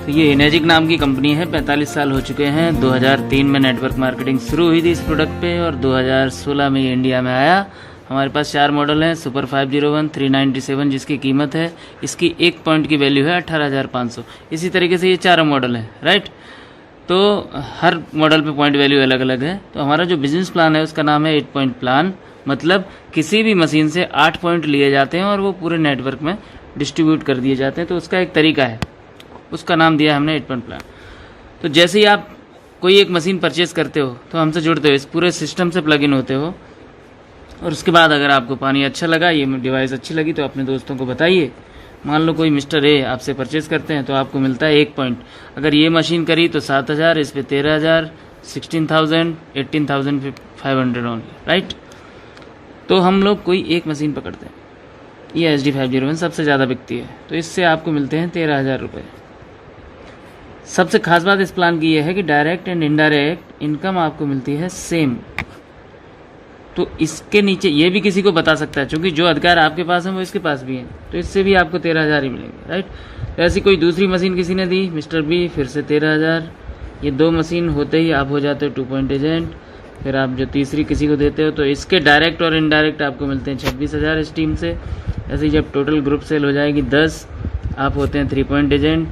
तो ये इनेजिक नाम की कंपनी है, 45 साल हो चुके हैं। 2003 में नेटवर्क मार्केटिंग शुरू हुई थी इस प्रोडक्ट पे और 2016 में ये इंडिया में आया। हमारे पास 4 मॉडल हैं, सुपर 501, 397 जिसकी कीमत है, इसकी एक पॉइंट की वैल्यू है 18,500। इसी तरीके से ये 4 मॉडल हैं, राइट। तो हर मॉडल पे पॉइंट वैल्यू अलग अलग है। तो हमारा जो बिजनेस प्लान है उसका नाम है 8 पॉइंट प्लान। मतलब किसी भी मशीन से 8 पॉइंट लिए जाते हैं और वो पूरे नेटवर्क में डिस्ट्रीब्यूट कर दिए जाते हैं। तो उसका एक तरीका है, उसका नाम दिया हमने 8 पॉइंट प्लान। तो जैसे ही आप कोई एक मशीन परचेज करते हो तो हमसे जुड़ते हो, इस पूरे सिस्टम से प्लग इन होते हो, और उसके बाद अगर आपको पानी अच्छा लगा, ये डिवाइस अच्छी लगी, तो अपने दोस्तों को बताइए। मान लो कोई मिस्टर ए आपसे परचेज करते हैं तो आपको मिलता है 1 पॉइंट। अगर ये मशीन करी तो 7,000, इस पे 13,000, 16,000, 18,500 ओनली, राइट। तो हम लोग कोई एक मशीन पकड़ते हैं, ये SD501 सबसे ज़्यादा बिकती है, तो इससे आपको मिलते हैं 13,000 रुपये। सबसे खास बात इस प्लान की यह है कि डायरेक्ट एंड इनडायरेक्ट इनकम आपको मिलती है सेम। तो इसके नीचे ये भी किसी को बता सकता है, क्योंकि जो अधिकार आपके पास है वो इसके पास भी है, तो इससे भी आपको 13,000 ही मिलेंगे, राइट। तो ऐसी कोई दूसरी मशीन किसी ने दी, मिस्टर बी, फिर से 13,000। ये 2 मशीन होते ही आप हो जाते हो 2 पॉइंट एजेंट। फिर आप जो तीसरी किसी को देते हो तो इसके डायरेक्ट और इनडायरेक्ट आपको मिलते हैं 26,000 इस टीम से। ऐसे ही जब टोटल ग्रुप सेल हो जाएगी 10, आप होते हैं 3 पॉइंट एजेंट।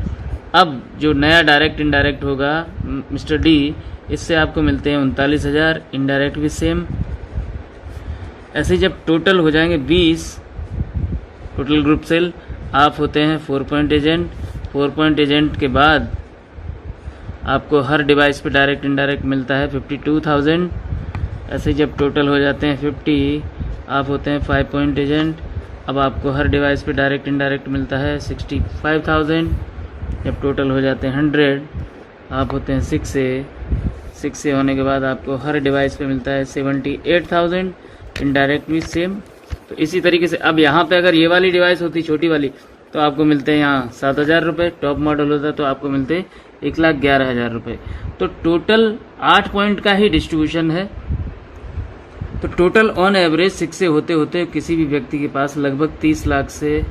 अब जो नया डायरेक्ट इनडायरेक्ट होगा मिस्टर डी, इससे आपको मिलते हैं 39,000, इनडायरेक्ट भी सेम। ऐसे ही जब टोटल हो जाएंगे 20 टोटल ग्रुप सेल, आप होते हैं 4 पॉइंट एजेंट। 4 पॉइंट एजेंट के बाद आपको हर डिवाइस पे डायरेक्ट इनडायरेक्ट मिलता है 52,000। ऐसे ही जब टोटल हो जाते हैं 50, आप होते हैं 5 पॉइंट एजेंट। अब आपको हर डिवाइस पे डायरेक्ट इनडायरेक्ट मिलता है 65,000। जब टोटल हो जाते हैं 100, आप होते हैं 6 से होने के बाद आपको हर डिवाइस पे मिलता है 78,000, इनडायरेक्ट भी सेम। तो इसी तरीके से अब यहाँ पे अगर ये वाली डिवाइस होती छोटी वाली तो आपको मिलते हैं यहाँ 7,000 रुपये। टॉप मॉडल होता तो आपको मिलते 1,11,000 रुपये। तो टोटल 8 पॉइंट का ही डिस्ट्रीब्यूशन है। तो टोटल ऑन एवरेज 6 से होते होते किसी भी व्यक्ति के पास लगभग 30 लाख से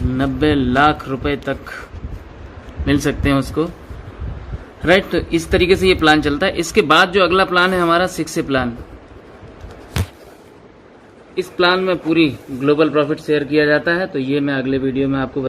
90 लाख रुपए तक मिल सकते हैं उसको, राइट। तो इस तरीके से ये प्लान चलता है। इसके बाद जो अगला प्लान है हमारा 6 प्लान, इस प्लान में पूरी ग्लोबल प्रॉफिट शेयर किया जाता है। तो ये मैं अगले वीडियो में आपको